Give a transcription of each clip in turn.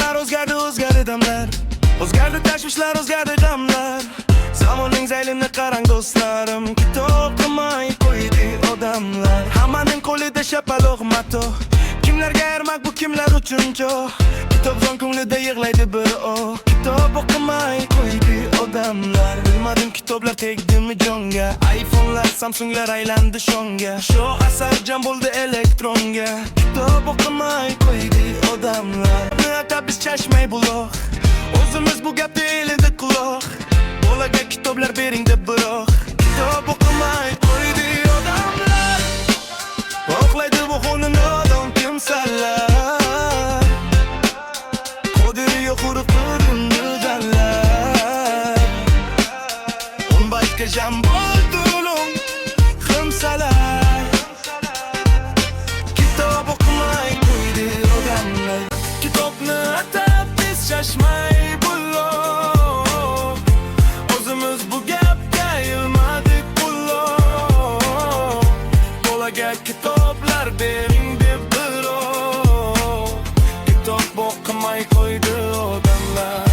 Kunlar o'zgardi damlar, o'zgardi tashvishlar, o'zgardi g'amlar. Zamonning zaylini qarang do'stlarim, kitob o'qimay qo'ydi odamlar. Hammaning qo'lida shapaloq mato, kimlarga ermak bu, kimlar uchun jo'q. Kitobxon ko'nglida yig'laydi bir o. Kitob o'qimay qo'ydi odamlar. Bilmadim kitoblar tegdimi jonga, iPhone'lar, Samsung'lar aylandi shonga. Shu asar jam bo'ldi elektronga. Kitob o'qimay qo'ydi odamlar. Niyatda biz chashmay buloq, o'zimiz bu gapga elidi quloq. Bolaga kitoblar bering deb biroq kitob o'qimay qo'ydi odamlar. O'qlaydi bu xonni nodon kimsalar, qodiri yo'q urib qirindi dallar. 10 baytga jam bo'ldi ulum ximsalar. Kitob o'qimay qo'ydi odamlar. Kitobni atab biz chashmay buloq, o'zimiz bu gapga ilmadik quloq. Bolaga kitoblar bering deb biroq kitob o'qimay qo'ydi odamlar.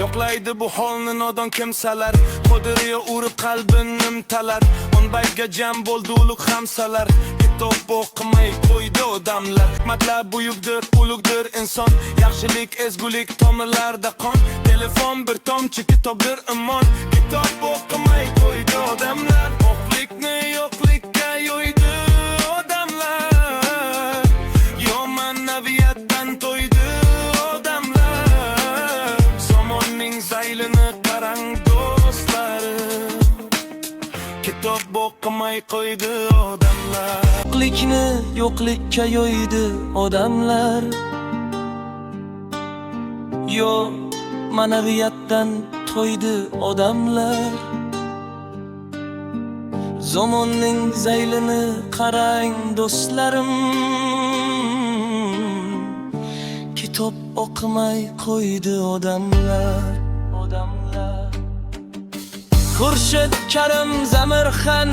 Yo'qlaydi bu holni nodon kimsalar, qodiriga urib qalbini nimtalar. 10 baytga jam bo'ldi ulug' xamsalar. Kitob o'qimay qo'ydi odamlar. Hikmatlar buyukdir, ulug'dir inson, yaxshilik, ezgulik tomirlarda qon. Telefon bir tomchi kitobdir imon. Kitob o'qimay qo'ydi odamlar. O'qlikni yo'qlikka yo'ydi odamlar. Ma'naviyatdan to'ydi odamlar. Zamonning zaylini qarang do'stlarim, kitob o'qimay qo'ydi odamlar. Yo'qlikni yo'qlikka yo'ydi odamlar. Ma'naviyatdan to'ydi odamlar. Zamonning zaylini qarang do'stlarim, kitob o'qimay qo'ydi odamlar. Xurshid Karim Zamirxon